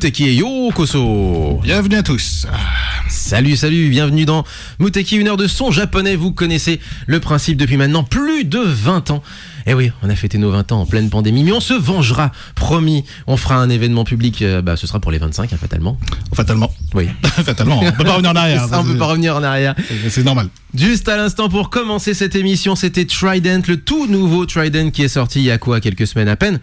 Muteki et Yokoso. Bienvenue à tous. Salut, bienvenue dans Muteki, une heure de son japonais. Vous connaissez le principe depuis maintenant plus de 20 ans. Eh oui, on a fêté nos 20 ans en pleine pandémie, mais on se vengera, promis. On fera un événement public, ce sera pour les 25, fatalement. Fatalement. Oui. Fatalement, on peut pas revenir en arrière. Ça, on peut pas revenir en arrière. C'est normal. Juste à l'instant, pour commencer cette émission, c'était Trident, le tout nouveau Trident qui est sorti il y a quelques semaines à peine.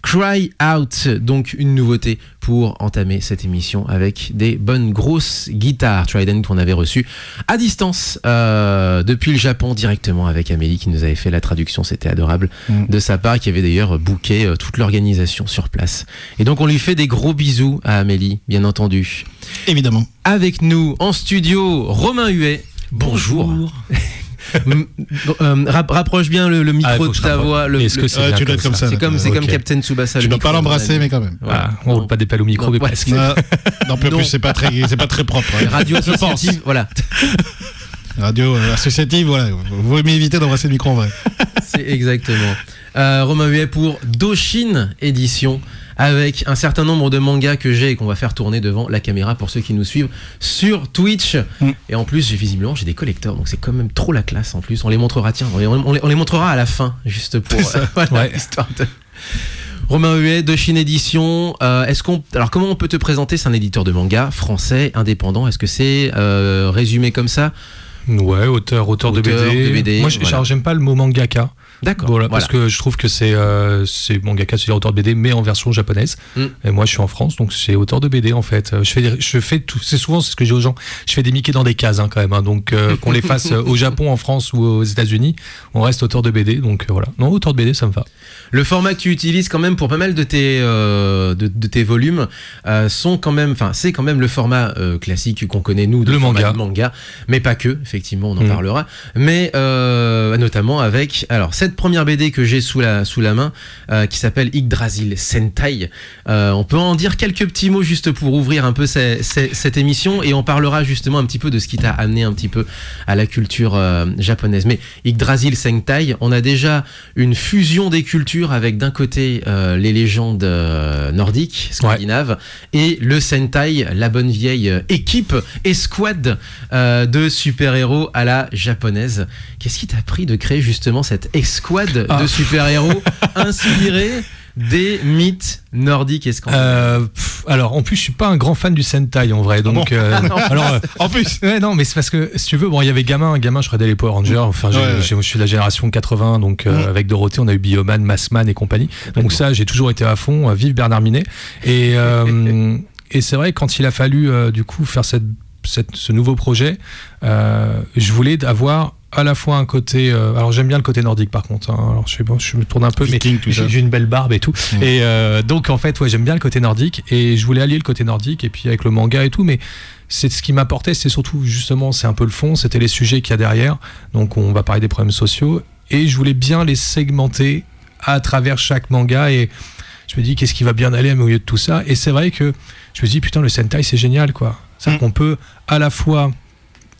Cry Out, donc une nouveauté pour entamer cette émission avec des bonnes grosses guitares. Trident qu'on avait reçu à distance depuis le Japon directement avec Amélie qui nous avait fait la traduction, c'était adorable de sa part, qui avait d'ailleurs booké toute l'organisation sur place. Et donc on lui fait des gros bisous à Amélie, bien entendu. Évidemment. Avec nous en studio, Romain Huet. Bonjour. Rapproche bien le micro de ta voix. Est-ce que c'est tu dois être comme ça. C'est comme Captain Tsubasa. Tu ne dois pas l'embrasser, mais quand même. Voilà. On roule pas des pelles au micro, mais presque. Non, plus, c'est pas très propre. Radio associative, voilà. Radio associative, voilà. Vous aimez éviter d'embrasser le micro en vrai. C'est exactement. Romain Huet pour Doshin Édition, avec un certain nombre de mangas que j'ai et qu'on va faire tourner devant la caméra pour ceux qui nous suivent sur Twitch. Et en plus, visiblement, j'ai des collecteurs, donc c'est quand même trop la classe en plus. On les montrera, on les montrera à la fin, juste pour histoire de... Romain Huet, Doshin Édition. Alors comment on peut te présenter? C'est un éditeur de manga français, indépendant. Est-ce que c'est résumé comme ça? Ouais, auteur de BD. Moi, j'aime pas le mot mangaka. D'accord. Voilà. Parce que je trouve que c'est mangaka, c'est auteur de BD, mais en version japonaise. Et moi, je suis en France, donc c'est auteur de BD en fait. Je fais tout. C'est souvent ce que je dis aux gens. Je fais des Mickey dans des cases quand même. Donc qu'on les fasse au Japon, en France ou aux États-Unis, on reste auteur de BD. Donc voilà. Non, auteur de BD, ça me va. Le format que tu utilises quand même pour pas mal de tes volumes c'est quand même le format classique qu'on connaît nous, le manga, mais pas que. Effectivement, on en parlera. Mais notamment avec cette première BD que j'ai sous la main qui s'appelle Yggdrasil Sentai. On peut en dire quelques petits mots juste pour ouvrir un peu cette émission, et on parlera justement un petit peu de ce qui t'a amené un petit peu à la culture japonaise. Mais Yggdrasil Sentai, on a déjà une fusion des cultures avec d'un côté les légendes nordiques, scandinaves, et le Sentai, la bonne vieille équipe, escouade de super-héros à la japonaise. Qu'est-ce qui t'a pris de créer justement cette escouade de super-héros inspirés des mythes nordiques et scandinaves? Alors en plus je suis pas un grand fan du Sentai en vrai, donc en plus non, mais c'est parce que si tu veux, il y avait gamin je regardais les Power Rangers, enfin je suis de la génération 80, donc avec Dorothée on a eu Bioman, Massman et compagnie, donc ça j'ai toujours été à fond, vive Bernard Minet, et c'est vrai, quand il a fallu du coup faire ce nouveau projet, je voulais avoir à la fois un côté, alors j'aime bien le côté nordique par contre, alors je me tourne un peu, Viking, mais j'ai une belle barbe et tout, et donc en fait j'aime bien le côté nordique, et je voulais allier le côté nordique et puis avec le manga et tout, mais c'est ce qui m'apportait, c'est surtout justement, c'est un peu le fond, c'était les sujets qu'il y a derrière, donc on va parler des problèmes sociaux, et je voulais bien les segmenter à travers chaque manga, et je me dis qu'est-ce qui va bien aller au milieu de tout ça, et c'est vrai que je me dis putain, le Sentai c'est génial quoi, c'est-à-dire qu'on peut à la fois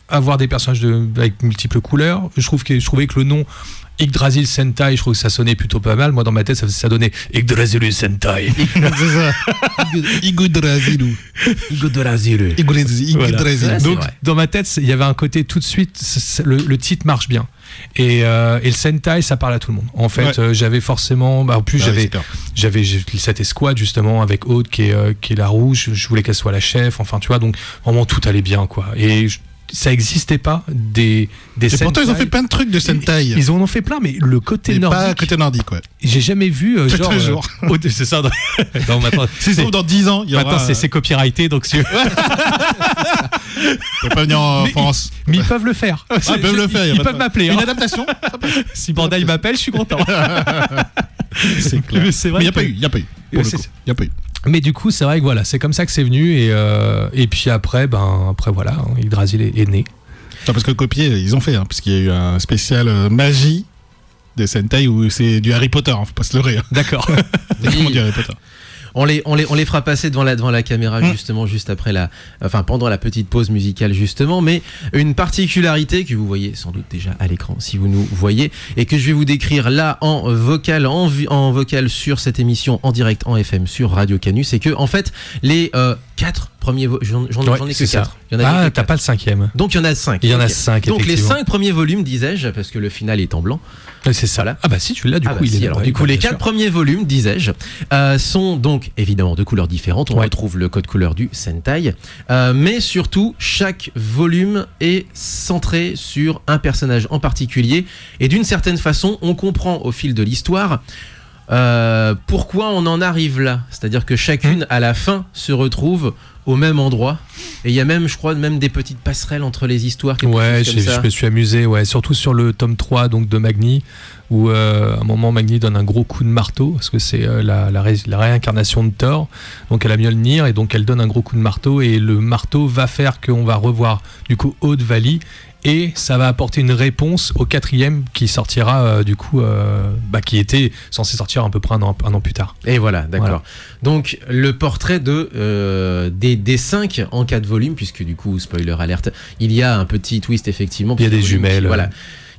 avoir des personnages avec multiples couleurs. Je trouvais que le nom Yggdrasil Sentai, je trouve que ça sonnait plutôt pas mal. Moi dans ma tête ça donnait Yggdrasil Sentai. C'est ça. Yggdrasil. Voilà. Donc dans ma tête il y avait un côté tout de suite, le titre marche bien. Et le Sentai ça parle à tout le monde. En fait j'avais forcément, en plus j'avais cette escouade justement avec Aude qui est la rouge. Je voulais qu'elle soit la chef. Enfin tu vois, donc vraiment tout allait bien quoi. Et ça existait pas des Sentai. Pourtant ils ont fait plein de trucs de Sentai. Ils en ont fait plein, mais le côté nordique. Pas côté nordique, ouais. J'ai jamais vu genre. C'est ça. Non, maintenant. Sauf dans 10 ans. Maintenant c'est copyrighté, donc si. Ils peuvent pas venir en France. Mais ils peuvent le faire. Ils peuvent le faire. Ils peuvent m'appeler. Une adaptation. Si Bandai m'appelle, je suis content. C'est clair. Mais il n'y a pas eu. Il n'y a pas eu. Mais du coup, c'est vrai que voilà, c'est comme ça que c'est venu, et puis après voilà, Yggdrasil est né. Non, parce que copier, ils ont fait, parce qu'il y a eu un spécial magie de Sentai où c'est du Harry Potter, faut pas se leurrer. D'accord. Comment du Harry Potter. On les fera passer devant la caméra justement juste après pendant la petite pause musicale justement. Mais une particularité que vous voyez sans doute déjà à l'écran si vous nous voyez et que je vais vous décrire là en vocal sur cette émission en direct en FM sur Radio Canu, c'est que en fait les 4 premiers j'en ai que 4. T'as pas le 5e. Donc il y en a 5. Il y en a 5. Donc les 5 premiers volumes, disais-je, parce que le final est en blanc. C'est ça. Voilà. Ah bah si tu l'as du coup. Les 4 premiers volumes, disais-je, sont donc évidemment de couleurs différentes. On retrouve le code couleur du Sentai, mais surtout chaque volume est centré sur un personnage en particulier et d'une certaine façon, on comprend au fil de l'histoire pourquoi on en arrive là. C'est-à-dire que chacune à la fin se retrouve au même endroit et il y a même, je crois, des petites passerelles entre les histoires. Je me suis amusé, surtout sur le tome 3 donc de Magni où à un moment Magni donne un gros coup de marteau parce que c'est la réincarnation de Thor, donc elle a Mjolnir et donc elle donne un gros coup de marteau et le marteau va faire qu'on va revoir du coup Aude Valley. Et ça va apporter une réponse au 4e qui sortira qui était censé sortir à peu près un an plus tard. Et voilà, d'accord. Voilà. Donc le portrait des 5 en 4 volumes, puisque du coup, spoiler alerte, il y a un petit twist effectivement. Il y a des jumelles.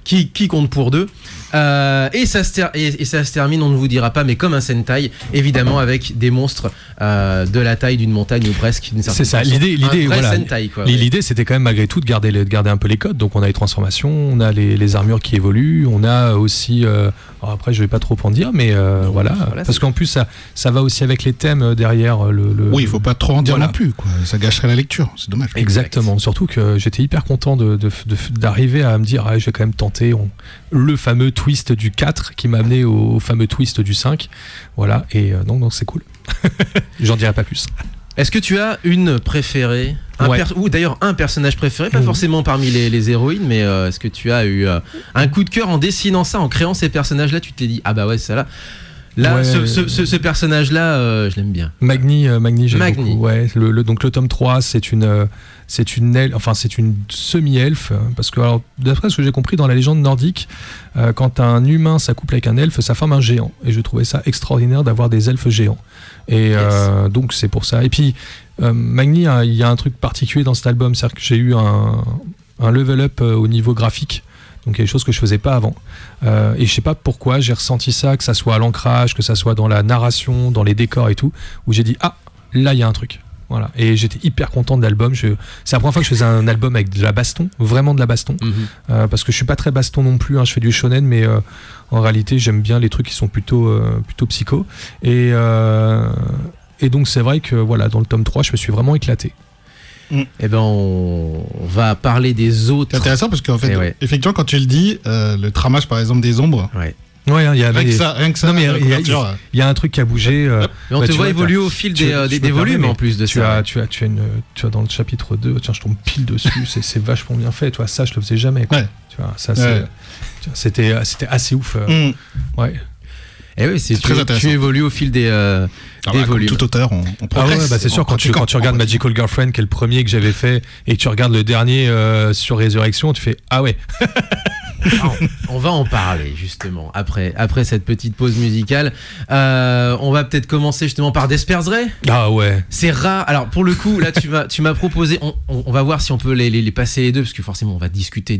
Qui compte pour 2. Et ça se termine, on ne vous dira pas, mais comme un Sentai, évidemment avec des monstres de la taille d'une montagne ou presque. C'est ça, l'idée Sentai, quoi, l'idée c'était quand même malgré tout de garder un peu les codes. Donc on a les transformations, on a les armures qui évoluent, on a aussi... après je vais pas trop en dire, mais voilà parce qu'en plus ça va aussi avec les thèmes derrière Oui, il faut pas trop en dire non plus, quoi. Ça gâcherait la lecture, c'est dommage. Exactement, surtout que j'étais hyper content d'arriver à me dire je vais quand même tenter le fameux twist du 4 qui m'a amené au fameux twist du 5. Voilà, et donc c'est cool. J'en dirai pas plus. Est-ce que tu as une préférée ou d'ailleurs un personnage préféré, pas forcément parmi les héroïnes, mais est-ce que tu as eu un coup de cœur en dessinant ça, en créant ces personnages-là, tu t'es dit ah bah ouais, c'est ça là. Là, ce personnage-là, je l'aime bien. Magni, j'aime beaucoup. Ouais, donc le tome 3, c'est une semi-elfe, parce que alors, d'après ce que j'ai compris dans la légende nordique, quand un humain s'accouple avec un elfe, ça forme un géant. Et je trouvais ça extraordinaire d'avoir des elfes géants. Et donc c'est pour ça. Et puis Magni, il y a un truc particulier dans cet album, c'est-à-dire que j'ai eu un level up au niveau graphique. Donc il y a des choses que je faisais pas avant. Et je sais pas pourquoi, j'ai ressenti ça, que ça soit à l'ancrage, que ça soit dans la narration, dans les décors et tout, où j'ai dit ah, là il y a un truc. Voilà. Et j'étais hyper content de l'album. C'est la première fois que je faisais un album avec de la baston, vraiment de la baston. Parce que je suis pas très baston non plus, je fais du shonen, mais en réalité j'aime bien les trucs qui sont plutôt psycho. Et donc c'est vrai que voilà, dans le tome 3, je me suis vraiment éclaté. Eh ben on va parler des autres. C'est intéressant parce qu'en fait, effectivement, quand tu le dis, le tramage par exemple des ombres. Ouais, il y a rien que ça. Non, mais il y a un truc qui a bougé. Mais on te voit évoluer au fil des volumes en plus de ça. Tu as dans le chapitre 2, tiens, je tombe pile dessus, c'est vachement bien fait. Tu vois, ça, je le faisais jamais. Quoi. Ouais. Tu vois, ça, c'était assez ouf. Ouais. Et oui, tu évolues au fil des volumes. Tout auteur, on progresse. C'est sûr, quand tu regardes Magical Girlfriend, qui est le premier que j'avais fait, et que tu regardes le dernier sur Résurrection, tu fais ah ouais. On va en parler justement après cette petite pause musicale. On va peut-être commencer justement par Desper's Ray. Ah ouais. C'est rare. Alors pour le coup, là tu m'as proposé. On va voir si on peut les passer les deux, parce que forcément on va discuter,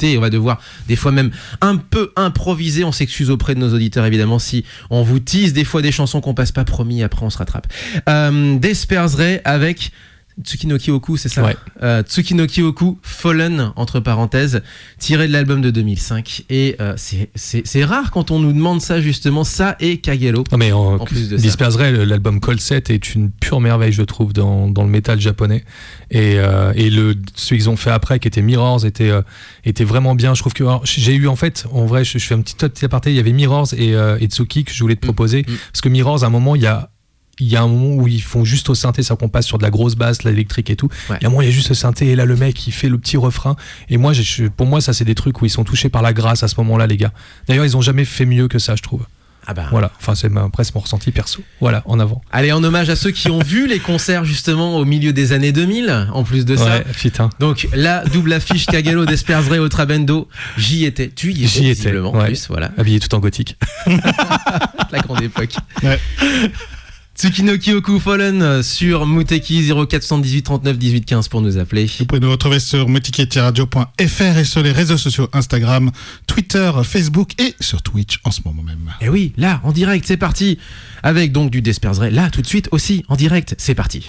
et on va devoir des fois même un peu improviser. On s'excuse auprès de nos auditeurs évidemment si on vous tease des fois des chansons qu'on passe pas, promis. Après on se rattrape. Desper's Ray avec Tsuki no Kyoku, c'est ça? Ouais. Tsuki no Kyoku, Fallen, entre parenthèses, tiré de l'album de 2005. Et c'est rare quand on nous demande ça, justement, ça et Kagero. Non, mais en plus de Desper's Ray, l'album Call 7 est une pure merveille, je trouve, dans le métal japonais. Et celui qu'ils ont fait après, qui était Mirrors, était vraiment bien. Je trouve que j'ai eu, en fait, en vrai, je fais un petit aparté, il y avait Mirrors et Tsuki que je voulais te proposer. Parce que Mirrors, à un moment, il y a un moment où ils font juste au synthé, ça qu'on passe sur de la grosse basse, l'électrique et tout. Ouais. Il y a un moment, il y a juste le synthé et là, le mec, il fait le petit refrain. Et moi, pour moi, ça, c'est des trucs où ils sont touchés par la grâce à ce moment-là, les gars. D'ailleurs, ils ont jamais fait mieux que ça, je trouve. Ah bah. Voilà, enfin, c'est presque mon ressenti perso. Voilà, en avant. Allez, en hommage à ceux qui ont vu les concerts, justement, au milieu des années 2000, en plus de ça. Ouais, putain. Donc, la double affiche Kagero, Desper's Ray, Ultrabendo, j'y étais. Tu y étais, visiblement, ouais. en plus, voilà. Habillé tout en gothique. La grande époque. Ouais. Tsukinoki Oku Fallen sur Muteki 0418 39 18 15 pour nous appeler. Vous pouvez nous retrouver sur muteki-radio.fr et sur les réseaux sociaux Instagram, Twitter, Facebook et sur Twitch en ce moment même. Et oui, là, en direct, c'est parti. Avec donc du Desperzray, là, tout de suite aussi, en direct, c'est parti.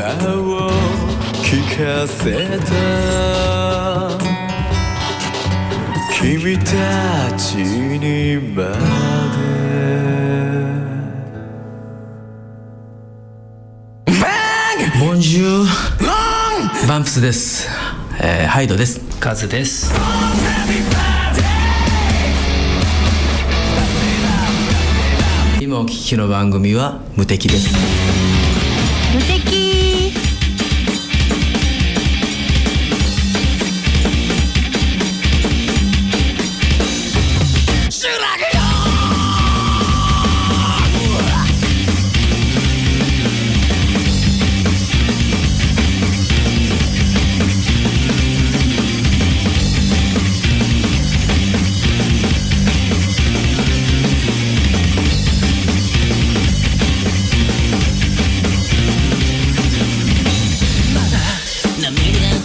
葉を聞かせた君たちにまでボンジュールバンプスです、ハイドです、カズです。今お聞きの番組は無敵です。無敵。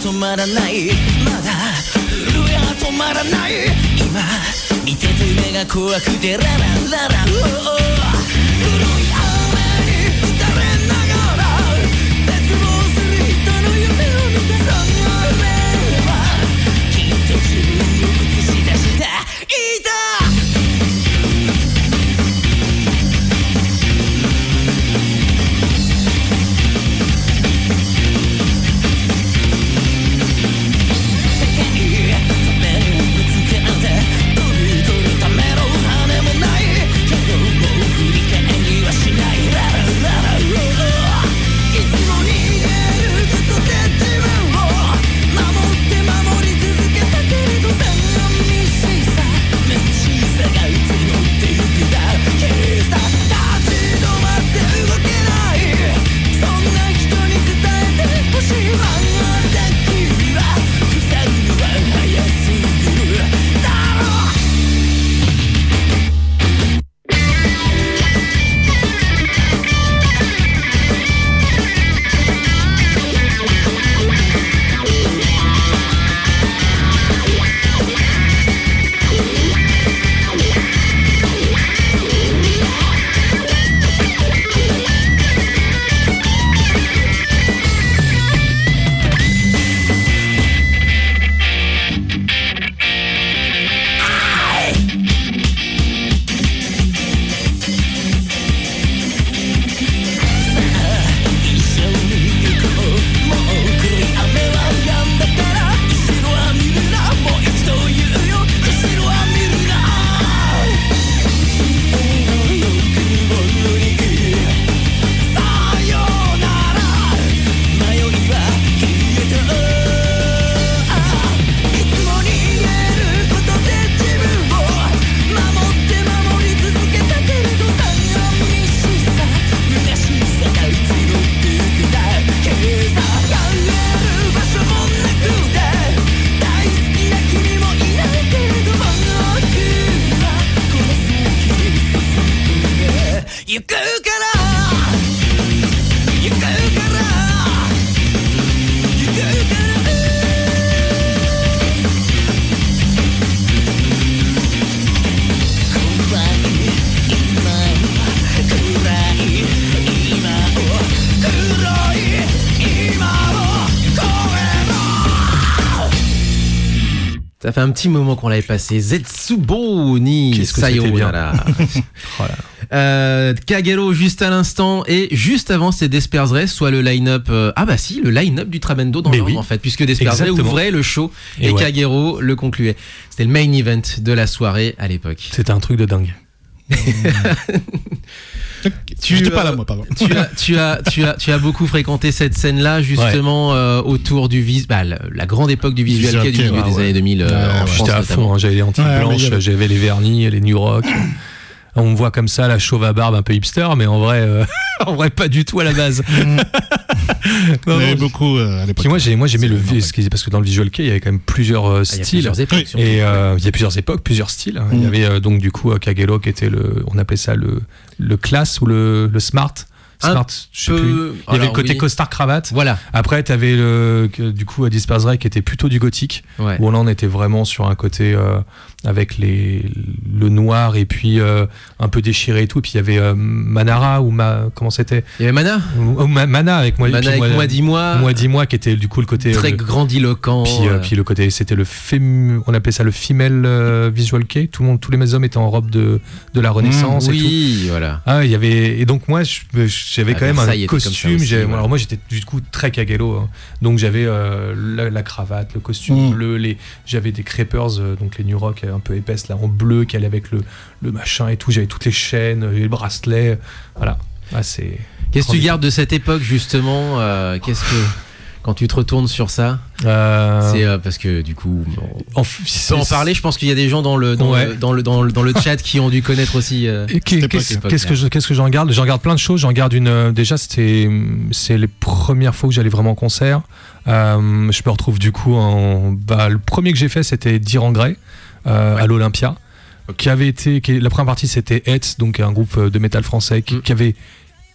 止まらないまだ震えが止まらない今見てて目が怖くてララララ黒い雨に打たれながら絶望する人の夢を見てその夢はきっと自分を映し出していたÇa fait un petit moment qu'on l'avait passé. Zetsubo ni Sayonara. Kagero juste à l'instant, et juste avant c'est Desper's Race, soit le line-up le line-up du Trabendo dans l'ordre en fait, puisque Desper's Race ouvrait le show et Kagero le concluait. C'était le main event de la soirée à l'époque. C'était un truc de dingue. J'étais pas là, moi, pardon. Tu as beaucoup fréquenté cette scène-là, justement, autour du la grande époque du visual kei du milieu des années 2000 en France. J'étais à fond, j'avais les lentilles blanches, j'avais les vernis, les New Rock. On me voit comme ça, la chauve à barbe un peu hipster, mais en vrai pas du tout à la base. Il y avait beaucoup à l'époque. Puis moi j'aimais parce que dans le visual kei il y avait quand même plusieurs styles. Il y a plusieurs époques. Et il y a plusieurs époques, plusieurs styles. Il y avait donc du coup Kagero qui était on appelait ça le class ou le smart. Smart, je sais plus. Il y avait le côté costard cravate. Voilà. Après, t'avais du coup Disperse Ray qui était plutôt du gothique. Ouais. Où là, on était vraiment sur un côté avec le noir et puis un peu déchiré et tout. Et puis il y avait Manara ou comment c'était? Il y avait Mana. Mana avec moi. Mana avec moi, dis-moi. Moi, dis-moi, qui était du coup le côté très grandiloquent. Puis le côté, c'était on appelait ça le female visual kei. Tous les hommes étaient en robe de la Renaissance et tout. Oui, voilà. Ah, il y avait, et donc moi, j'avais quand même un costume. Aussi, voilà. Alors moi, j'étais du coup très cagalo, hein. Donc j'avais la cravate, le costume bleu, j'avais des crepers, donc les New Rock un peu épaisses là en bleu qui allaient avec le machin et tout. J'avais toutes les chaînes, les bracelets, voilà. Ah, Qu'est-ce que tu gardes de cette époque justement? Qu'est-ce que quand tu te retournes sur ça, c'est parce que du coup, on peut en parler. Je pense qu'il y a des gens dans le chat qui ont dû connaître aussi. Qu'est-ce que j'en garde? J'en garde plein de choses. J'en garde déjà, c'est les premières fois où j'allais vraiment en concert. Je me retrouve du coup le premier que j'ai fait, c'était Dire en Grey à l'Olympia, la première partie c'était Hetz, donc un groupe de métal français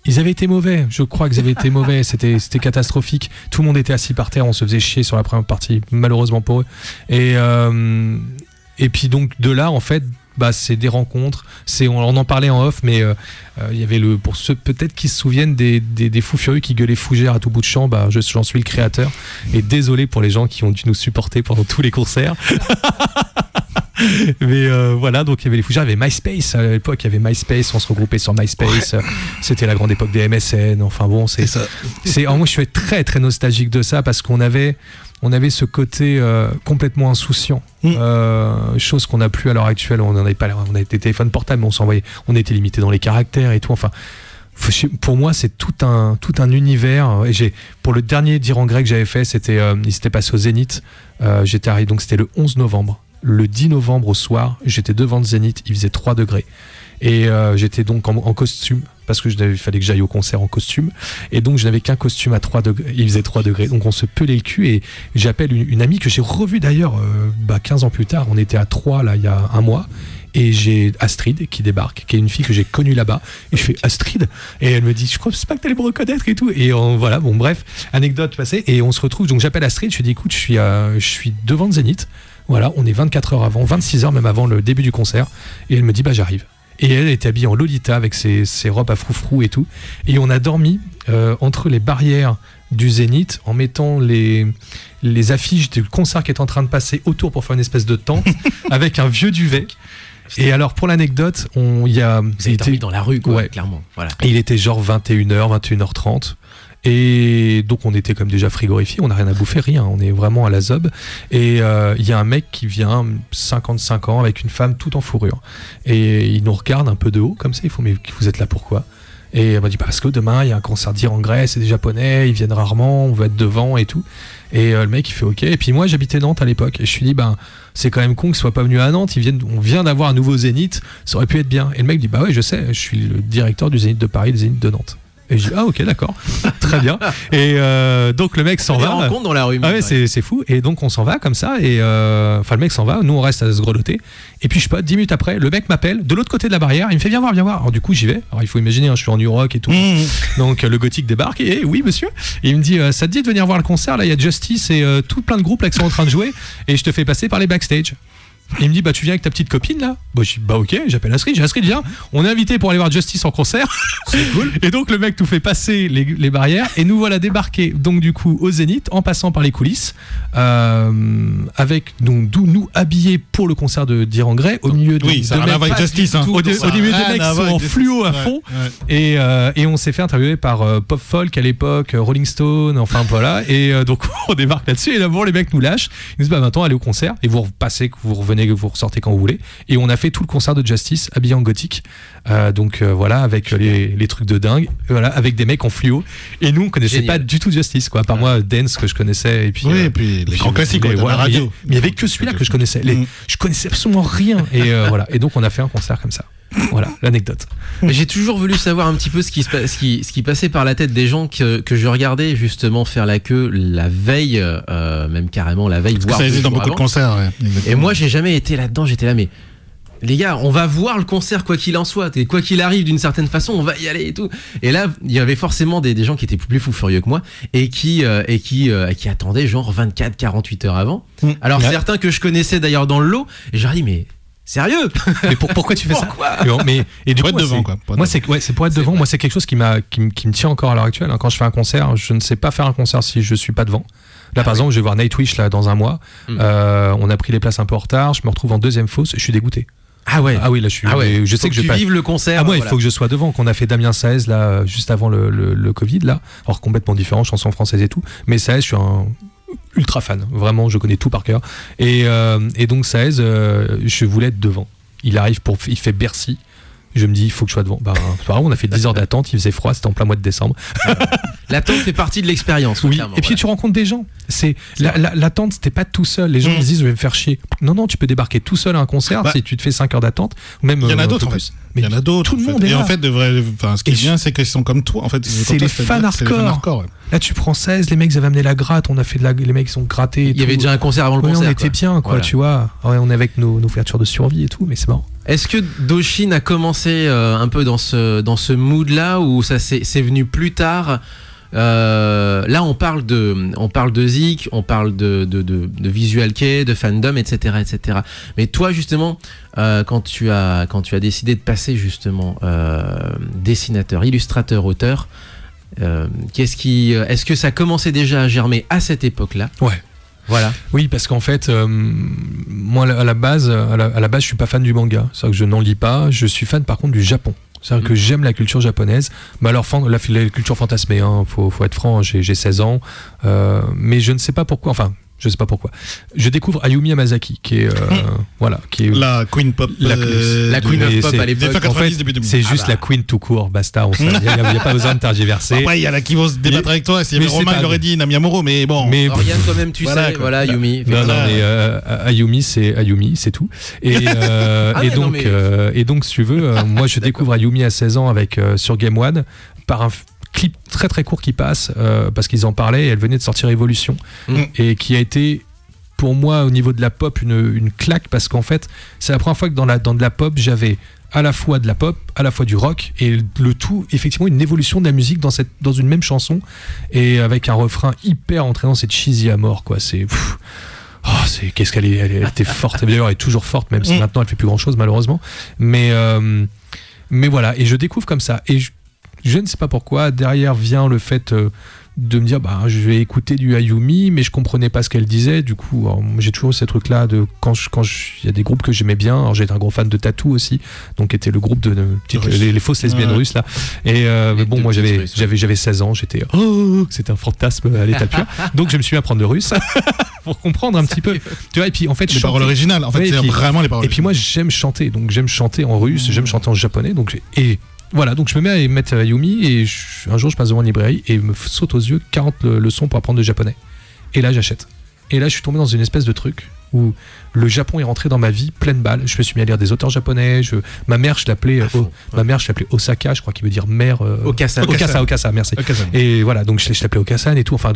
ils avaient été mauvais, je crois qu'ils avaient été mauvais, c'était catastrophique. Tout le monde était assis par terre, on se faisait chier sur la première partie, malheureusement pour eux. Et puis donc de là, en fait, c'est des rencontres. On en parlait en off, mais il y avait pour ceux peut-être qui se souviennent des fous furieux qui gueulaient Fougère à tout bout de champ, j'en suis le créateur. Et désolé pour les gens qui ont dû nous supporter pendant tous les concerts. Mais voilà, donc il y avait les fougères, il y avait MySpace à l'époque, il y avait MySpace, on se regroupait sur MySpace, c'était la grande époque des MSN, enfin bon, moi je suis très très nostalgique de ça parce qu'on avait ce côté complètement insouciant, chose qu'on n'a plus à l'heure actuelle. On avait des téléphones portables, mais on était limité dans les caractères et tout, enfin. Pour moi, c'est tout un univers. Et pour le dernier Dire en Grey que j'avais fait, il s'était passé au Zénith. J'étais arrivé, donc c'était le 11 novembre. Le 10 novembre au soir, j'étais devant le Zénith, il faisait 3 degrés. Et j'étais donc en costume, parce que il fallait que j'aille au concert en costume. Et donc je n'avais qu'un costume à 3 degrés, il faisait 3 degrés. Donc on se pelait le cul et j'appelle une amie que j'ai revue d'ailleurs 15 ans plus tard. On était à 3 là, il y a un mois. Et j'ai Astrid qui débarque, qui est une fille que j'ai connue là-bas. Et je fais Astrid. Et elle me dit, je crois pas que t'allais me reconnaître et tout. Et voilà, bon bref, anecdote passée. Et on se retrouve, donc j'appelle Astrid, je lui dis, écoute, je suis devant le Zénith. Voilà, on est 24 heures avant, 26 heures même avant le début du concert. Et elle me dit, j'arrive. Et elle était habillée en Lolita avec ses robes à froufrou et tout. Et on a dormi entre les barrières du Zénith en mettant les affiches du concert qui est en train de passer autour pour faire une espèce de tente avec un vieux duvet. Et alors pour l'anecdote, vous avez dormi dans la rue, quoi, ouais. Clairement. Voilà. Et il était genre 21h, 21h30. Et donc on était comme déjà frigorifiés, on n'a rien à bouffer, rien, on est vraiment à la zob. Et il y a un mec qui vient, 55 ans, avec une femme toute en fourrure. Et il nous regarde un peu de haut, comme ça, il faut, mais vous êtes là pourquoi ? Et elle m'a dit, parce que demain il y a un concert Dire en Grey, c'est des Japonais, ils viennent rarement, on veut être devant et tout. Et le mec il fait ok. Et puis moi j'habitais Nantes à l'époque, et je me suis dit, c'est quand même con qu'ils soient pas venus à Nantes, on vient d'avoir un nouveau Zénith, ça aurait pu être bien. Et le mec dit, ouais je sais, je suis le directeur du Zénith de Paris, du Zénith de Nantes. Et je dis, ok, d'accord, très bien. Et donc le mec s'en va. On rencontre dans la rue. Ah ouais, c'est fou. Et donc on s'en va comme ça. Et le mec s'en va. Nous on reste à se grelotter. Et puis je sais pas, 10 minutes après, le mec m'appelle de l'autre côté de la barrière. Il me fait viens voir. Alors du coup j'y vais. Alors il faut imaginer, je suis en New Rock et tout. Donc le gothique débarque. Et oui monsieur. Et il me dit, ça te dit de venir voir le concert là? Il y a Justice et tout plein de groupes là qui sont en train de jouer. Et je te fais passer par les backstage. Et il me dit, tu viens avec ta petite copine là? Je dis, ok, j'appelle Astrid, viens, on est invité pour aller voir Justice en concert. C'est cool. Et donc le mec nous fait passer les barrières et nous voilà débarqués donc du coup au Zénith en passant par les coulisses avec nous habillés pour le concert de Dire en Grey au milieu de ça a avec Justice, hein. au milieu des mecs qui sont en fluo à fond. Et on s'est fait interviewer par Pop Folk à l'époque, Rolling Stone, enfin voilà. Et donc on débarque là-dessus et d'abord les mecs nous lâchent, ils nous disent maintenant allez au concert et vous repassez, vous revenez, vous ressortez quand vous voulez. Et on a fait tout le concert de Justice habillé en gothique, voilà, avec les trucs de dingue, voilà, avec des mecs en fluo. Et nous on connaissait pas du tout Justice, quoi, à part moi Dance que je connaissais, et puis et puis les grands classiques de la radio. Mais il y avait que celui-là que je connaissais. Je connaissais absolument rien. Et voilà. Et donc on a fait un concert comme ça. Voilà l'anecdote. J'ai toujours voulu savoir un petit peu ce qui passait par la tête des gens que je regardais justement faire la queue la veille, même carrément la veille, parce voire que ça existe dans beaucoup de concerts. Ouais, et moi j'ai jamais été là-dedans, j'étais là mais les gars, on va voir le concert quoi qu'il en soit, et quoi qu'il arrive d'une certaine façon, on va y aller et tout. Et là, il y avait forcément des gens qui étaient plus fous furieux que moi et qui attendaient genre 24-48 heures avant. Alors certains que je connaissais d'ailleurs dans le lot, et j'ai dit mais sérieux? Mais pourquoi tu fais ça? Et du pour coup, être devant, quoi. Moi, c'est pour être devant. Moi, c'est quelque chose qui me tient encore à l'heure actuelle. Quand je fais un concert, je ne sais pas faire un concert si je suis pas devant. Là, par exemple, je vais voir Nightwish là dans un mois. On a pris les places un peu en retard. Je me retrouve en deuxième fosse. Je suis dégoûté. Ah ouais. Ah oui, là, je suis. Je sais que je vais pas vivre le concert. Ah moi, il faut que je sois devant. Qu'on a fait Damien Saez là juste avant le Covid là. Alors complètement différent, chanson française et tout. Mais Saez, je suis un ultra fan. Vraiment, je connais tout par cœur. Et donc Saez, je voulais être devant. Il fait Bercy. Je me dis, il faut que je sois devant. C'est pas grave, on a fait 10 heures d'attente, il faisait froid, c'était en plein mois de décembre. L'attente fait partie de l'expérience. Oui, et puis tu rencontres des gens. L'attente, c'était pas tout seul. Les gens ils disent, je vais me faire chier. Non, tu peux débarquer tout seul à un concert si tu te fais 5 heures d'attente. Même, il y en a d'autres, en fait. Mais il y en a d'autres. Tout le monde est là. Et en fait, ce qui est bien, c'est qu'ils sont comme toi. En fait, c'est les fans hardcore. Là, tu prends 16, les mecs, ils avaient amené la gratte, on a fait les mecs, ils sont grattés. Il y avait déjà un concert avant le concert. On était bien, quoi, tu vois. Ouais, on est avec nos ouvertures de survie et tout, mais c'est marrant. Est-ce que Doshin a commencé un peu dans ce mood-là, ou ça c'est venu plus tard? Là, on parle de Zik, on parle de Visual Kei, de fandom, etc., etc. Mais toi, justement, quand tu as décidé de passer justement dessinateur, illustrateur, auteur, est-ce que ça commençait déjà à germer à cette époque-là? Ouais. Voilà. Oui, parce qu'en fait, moi à la base, je suis pas fan du manga. C'est-à-dire que je n'en lis pas. Je suis fan par contre du Japon. C'est-à-dire que j'aime la culture japonaise. Mais alors, la culture fantasmée, faut être franc, j'ai 16 ans. Mais je ne sais pas pourquoi. Enfin, je sais pas pourquoi. Je découvre Ayumi Yamazaki, qui est la Queen Pop. La Queen of Pop à l'époque. En fait, c'est juste la Queen tout court, basta. Il n'y a pas besoin de tergiverser. Après, il y en a qui vont se débattre avec toi. Si Romain, il aurait dit Namiyamuro, mais bon. Mais Oriane, toi-même, tu sais. Voilà, Ayumi. Non, mais Ayumi, c'est tout. Et donc, si tu veux, moi, je découvre Ayumi à 16 ans sur Game One par un clip très très court qui passe parce qu'ils en parlaient et elle venait de sortir Evolution et qui a été pour moi au niveau de la pop une claque, parce qu'en fait c'est la première fois que dans de la pop j'avais à la fois de la pop, à la fois du rock, et le tout effectivement une évolution de la musique dans une même chanson, et avec un refrain hyper entraînant. C'est cheesy à mort, quoi. Qu'est-ce qu'elle était forte. D'ailleurs elle est toujours forte, même si maintenant elle fait plus grand chose malheureusement, mais voilà, et je découvre comme ça, et je ne sais pas pourquoi, derrière vient le fait de me dire je vais écouter du Ayumi, mais je comprenais pas ce qu'elle disait. Du coup, j'ai toujours ces trucs là de quand il y a des groupes que j'aimais bien. Alors j'étais un gros fan de Tattoo aussi, donc était le groupe de les fausses lesbiennes russes là. Et mais bon, moi j'avais 16 ans, c'était un fantasme à l'état pur. Donc je me suis mis à apprendre le russe pour comprendre un petit peu. Tu vois, et puis en fait les paroles originales, en fait, c'est vraiment les paroles. Et puis moi j'aime chanter, donc j'aime chanter en russe, j'aime chanter en japonais, donc voilà, donc je me mets à mettre Ayumi, et un jour je passe devant une librairie et me saute aux yeux 40 leçons pour apprendre le japonais. Et là j'achète. Et là je suis tombé dans une espèce de truc où le Japon est rentré dans ma vie pleine balle. Je me suis mis à lire des auteurs japonais. Ma mère, je l'appelais Osaka, je crois qu'il veut dire mère. Okasa, merci. Okasan. Et voilà, donc je l'appelais Okasan et tout. Enfin,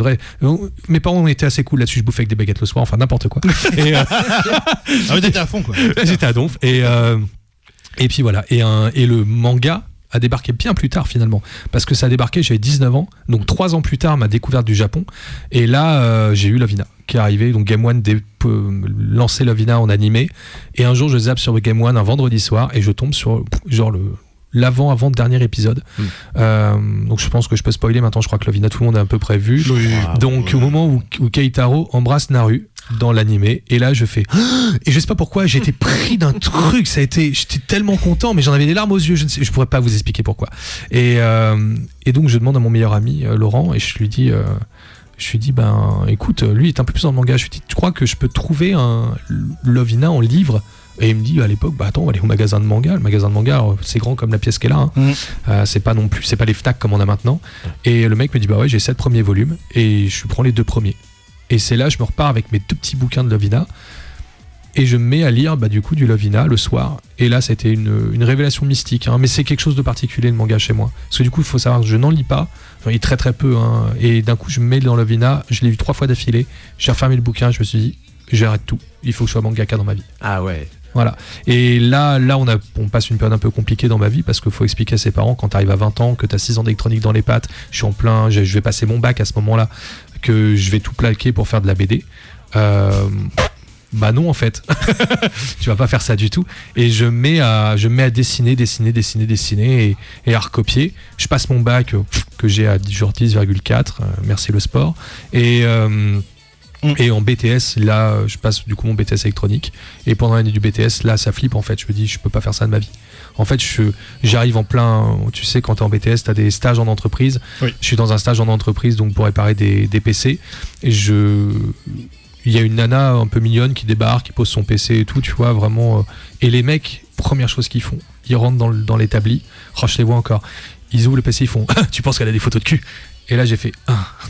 mes parents étaient assez cool là-dessus. Je bouffais avec des baguettes le soir, enfin n'importe quoi. mais t'étais à fond, quoi. J'étais à donf. Et puis voilà. Et le manga a débarqué bien plus tard finalement, parce que ça a débarqué, j'avais 19 ans, donc 3 ans plus tard ma découverte du Japon, et là j'ai eu Lovina qui est arrivé, donc Game One lançait Lovina en animé, et un jour je zappe sur Game One un vendredi soir et je tombe sur genre l'avant-dernier épisode. Donc je pense que je peux spoiler maintenant, je crois que Lovina tout le monde a à peu près vu. Donc au moment où Keitaro embrasse Naru dans l'animé, et là je fais et je sais pas pourquoi j'ai été pris d'un truc, j'étais tellement content, mais j'en avais des larmes aux yeux, je pourrais pas vous expliquer pourquoi, et donc je demande à mon meilleur ami Laurent, et je lui dis écoute, lui il est un peu plus dans le manga, je lui dis tu crois que je peux trouver un Lovina en livre? Et il me dit à l'époque, attends, on va aller au magasin de manga. Le magasin de manga, c'est grand comme la pièce qu'elle a. C'est pas les Fnac comme on a maintenant. Et le mec me dit, ouais, j'ai 7 premiers volumes et je prends les 2 premiers. Et c'est là, je me repars avec mes 2 petits bouquins de Lovina et je me mets à lire du coup du Lovina le soir. Et là, c'était une révélation mystique. Mais c'est quelque chose de particulier le manga chez moi. Parce que du coup, il faut savoir que je n'en lis pas. J'en lis très très peu. Et d'un coup, je me mets dans Lovina. Je l'ai lu 3 fois d'affilée. J'ai refermé le bouquin. Je me suis dit, j'arrête tout. Il faut que je sois mangaka dans ma vie. Ah ouais. Voilà. Et là on passe une période un peu compliquée dans ma vie parce qu'il faut expliquer à ses parents quand t'arrives à 20 ans, que t'as 6 ans d'électronique dans les pattes, je vais passer mon bac à ce moment-là, que je vais tout plaquer pour faire de la BD. Bah non en fait, tu vas pas faire ça du tout. Et je mets à dessiner et à recopier. Je passe mon bac que j'ai à genre 10,4, merci le sport. Et en BTS, là, je passe du coup mon BTS électronique. Et pendant l'année du BTS, là, ça flippe en fait. Je me dis, je peux pas faire ça de ma vie. En fait, j'arrive en plein. Tu sais, quand t'es en BTS, t'as des stages en entreprise. Oui. Je suis dans un stage en entreprise, donc pour réparer des PC. Et il y a une nana un peu mignonne qui débarque, qui pose son PC et tout, tu vois, vraiment. Et les mecs, première chose qu'ils font, ils rentrent dans l'établi. Oh, je les vois encore. Ils ouvrent le PC, ils font tu penses qu'elle a des photos de cul? Et là, j'ai fait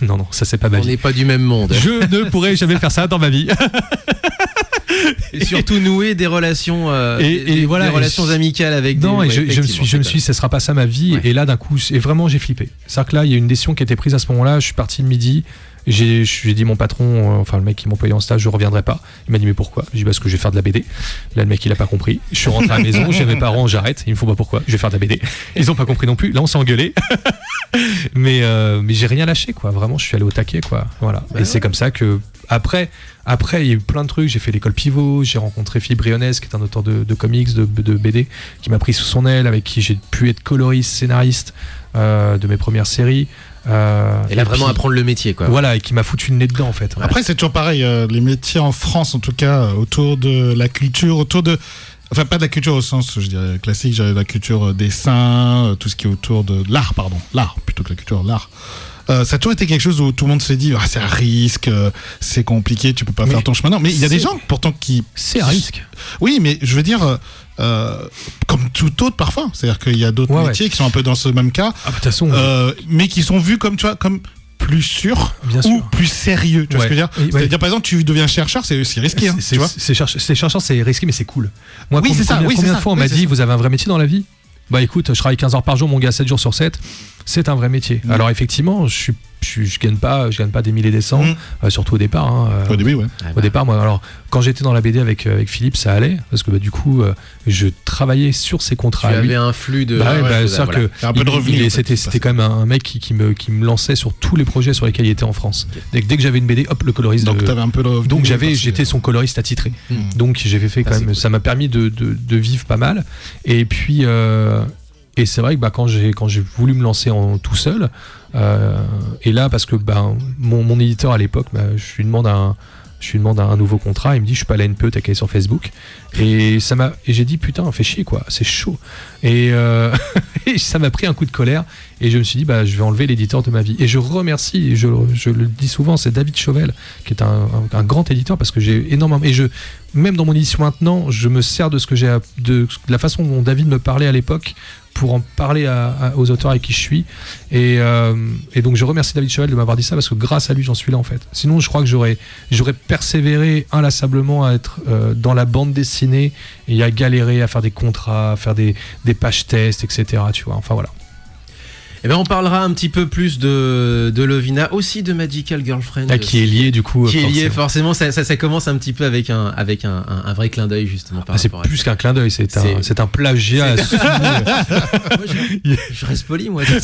non, ça c'est pas ma vie. On n'est pas du même monde. Je ne pourrais jamais faire ça dans ma vie. Et surtout nouer des relations, voilà, des relations amicales avec des. Non, et je me suis dit, ça sera pas ça ma vie. Ouais. Et là, d'un coup, vraiment, j'ai flippé. C'est-à-dire que là, il y a une décision qui a été prise à ce moment-là. Je suis parti le midi. J'ai dit mon patron, enfin le mec qui m'employait en stage, je reviendrai pas. Il m'a dit mais pourquoi? J'ai dit parce que je vais faire de la BD. Là le mec il a pas compris. Je suis rentré à la maison, j'ai mes parents, j'arrête. Ils me font pas pourquoi? Je vais faire de la BD. Ils ont pas compris non plus. Là on s'est engueulé. mais j'ai rien lâché quoi. Vraiment je suis allé au taquet quoi. Voilà. Et c'est comme ça que après il y a eu plein de trucs. J'ai fait l'école pivot. J'ai rencontré Philippe Brionès qui est un auteur de comics, de BD, qui m'a pris sous son aile, avec qui j'ai pu être coloriste, scénariste de mes premières séries. Et là vraiment apprendre le métier quoi. Voilà, et qui m'a foutu le nez dedans en fait. Ouais. Après c'est toujours pareil, les métiers en France en tout cas, autour de la culture, enfin pas de la culture au sens je dirais classique, je dirais la culture dessin, tout ce qui est autour de l'art plutôt que la culture, l'art. Ça a toujours été quelque chose où tout le monde s'est dit c'est un risque, c'est compliqué, tu peux pas faire ton chemin. Non, mais il y a des gens pourtant qui... C'est un risque. Oui, mais je veux dire... comme tout autre parfois, c'est-à-dire qu'il y a d'autres métiers qui sont un peu dans ce même cas, de toute façon, mais qui sont vus comme tu vois comme plus sûrs ou plus sérieux. Tu vois ce que je veux dire? C'est-à-dire par exemple tu deviens chercheur, c'est aussi risqué. Tu vois, c'est chercheur, c'est risqué, mais c'est cool. Moi, oui, c'est ça. Combien de fois on m'a dit vous avez un vrai métier dans la vie? Bah écoute, je travaille 15 heures par jour, mon gars, 7 jours sur 7. C'est un vrai métier. Alors effectivement, je gagne pas des milliers et des cents, surtout au départ. Au début, ouais. Au départ, moi, alors quand j'étais dans la BD avec Philippe, ça allait parce que du coup, je travaillais sur ses contrats. Tu avais un flux de. Un peu de revenus. C'était quand même un mec qui me lançait sur tous les projets sur lesquels il était en France. Dès que j'avais une BD, hop, le coloriste. Donc t'avais un peu de revenus. Donc j'étais son coloriste attitré. Donc j'ai fait quand même. Cool. Ça m'a permis de vivre pas mal. Et puis. Et c'est vrai que quand j'ai voulu me lancer tout seul, et là parce que mon éditeur à l'époque, je lui demande un nouveau contrat, il me dit je suis pas à la NPE, t'as qu'à aller sur Facebook, et j'ai dit putain fais chier quoi, c'est chaud, et ça m'a pris un coup de colère, et je me suis dit je vais enlever l'éditeur de ma vie, et je remercie, et je le dis souvent, c'est David Chauvel qui est un grand éditeur, parce que j'ai énormément, et même dans mon édition maintenant, je me sers de ce que j'ai, de la façon dont David me parlait à l'époque pour en parler aux auteurs avec qui je suis, et donc je remercie David Chauvel de m'avoir dit ça, parce que grâce à lui j'en suis là en fait. Sinon je crois que j'aurais persévéré inlassablement à être dans la bande dessinée et à galérer à faire des contrats, à faire des pages tests, etc. Tu vois, enfin voilà. Eh ben on parlera un petit peu plus de Lovina, aussi de Magical Girlfriend, qui est lié du coup. Qui est lié forcément. Ça commence un petit peu avec un vrai clin d'œil justement. C'est plus qu'un clin d'œil, c'est un plagiat. Moi, je reste poli moi. Je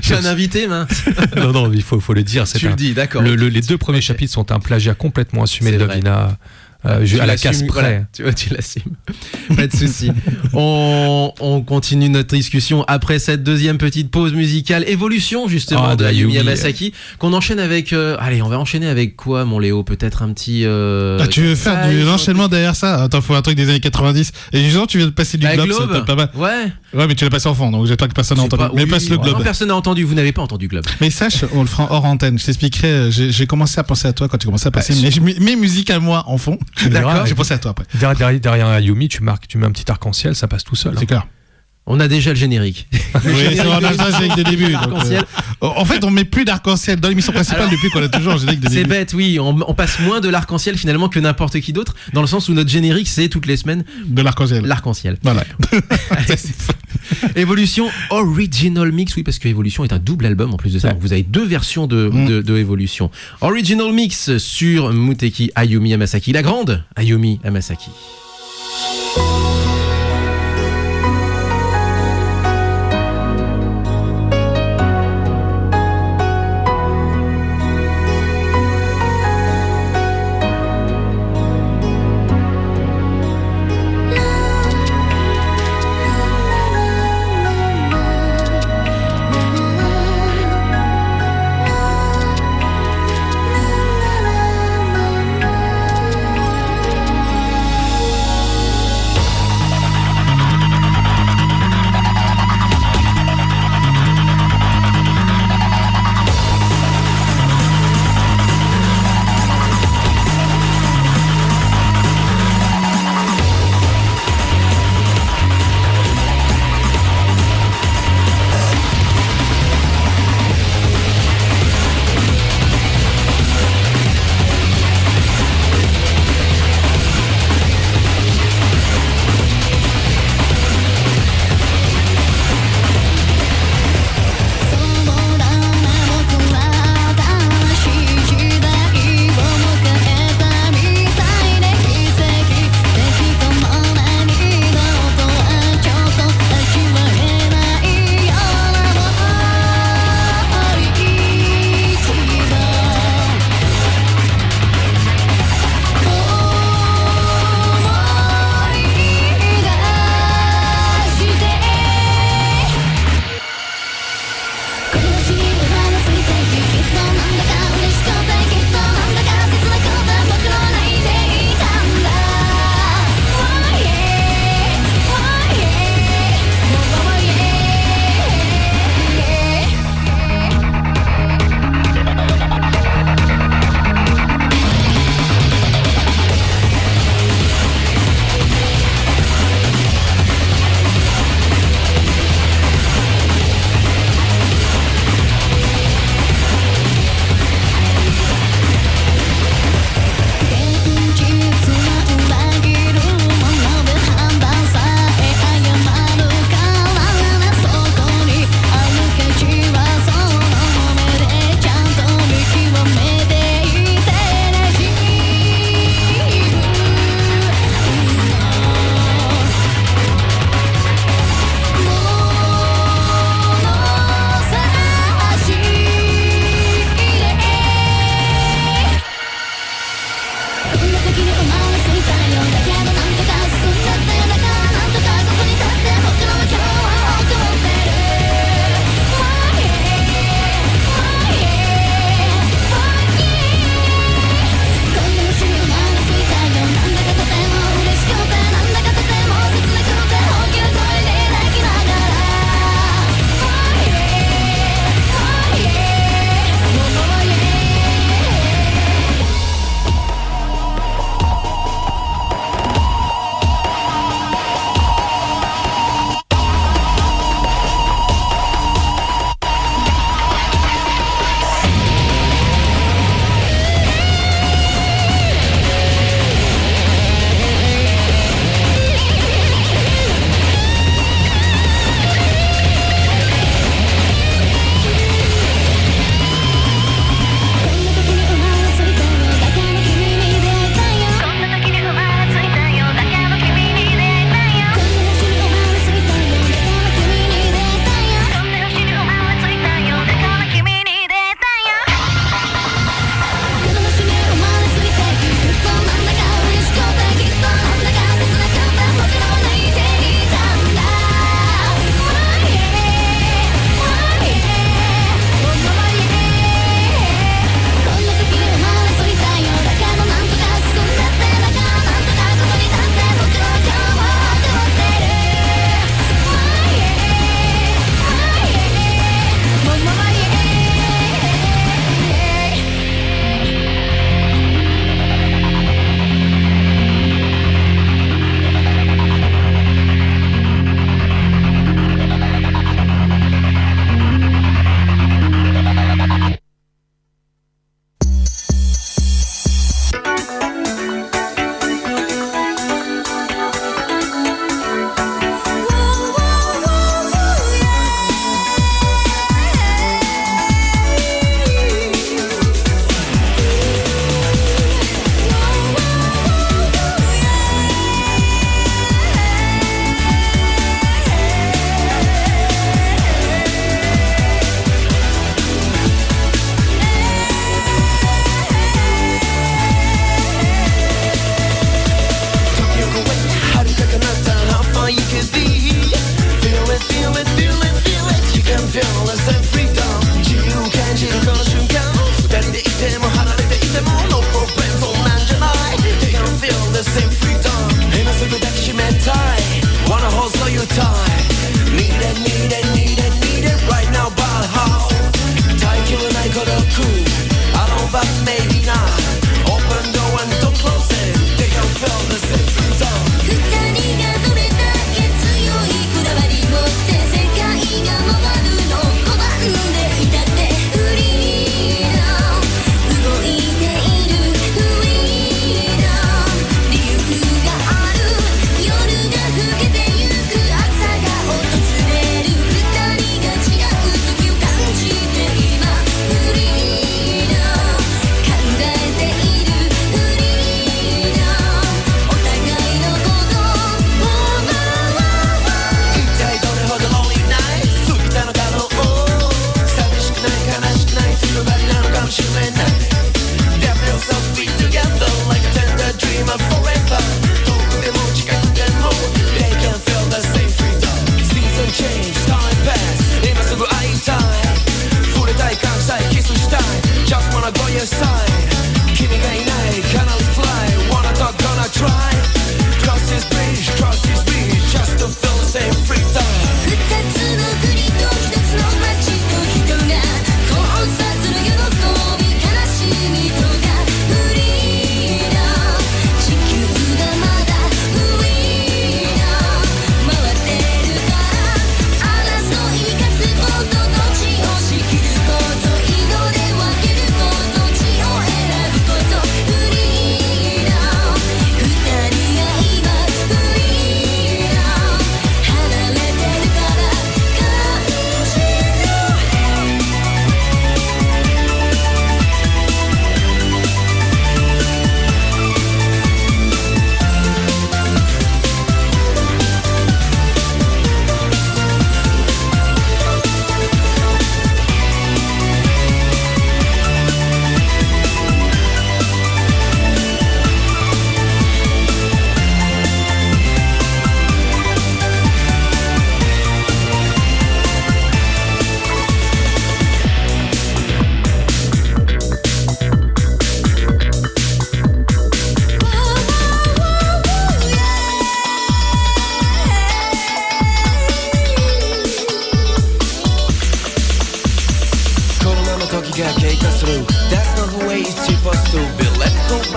suis un invité, mince. Non, il faut le dire. Tu le dis, d'accord. Les deux premiers chapitres sont un plagiat complètement assumé de Lovina. À la casse près. Voilà, tu l'assumes. Pas de souci. On continue notre discussion après cette deuxième petite pause musicale. Évolution justement de Ayumi Hamasaki, qu'on enchaîne avec. Allez, on va enchaîner avec quoi, mon Léo? Peut-être un petit. Tu veux faire de l'enchaînement derrière ça? Attends, faut un truc des années 90. Et justement, tu viens de passer du Globe, c'est pas mal. Ouais, mais tu l'as passé en fond, donc j'espère que personne n'a entendu. Mais passe le Globe. Non, personne n'a entendu. Vous n'avez pas entendu Globe. Mais sache, on le fera hors antenne. Je t'expliquerai. J'ai commencé à penser à toi quand tu commençais à passer mes musiques à moi en fond. D'accord. J'ai pensé à toi après. Derrière Ayumi, tu mets un petit arc-en-ciel, ça passe tout seul. C'est clair. On a déjà le générique. Oui, c'est vrai, ça c'est avec des débuts. En fait, on met plus d'arc-en-ciel dans l'émission principale depuis qu'on a toujours un générique de début. C'est bête, oui. On passe moins de l'arc-en-ciel finalement que n'importe qui d'autre, dans le sens où notre générique c'est toutes les semaines de l'arc-en-ciel. L'arc-en-ciel. Voilà. Évolution Original Mix, oui, parce que Évolution est un double album en plus de ça. Donc vous avez deux versions de Évolution. Original Mix sur Muteki Ayumi Hamasaki, la grande Ayumi Hamasaki.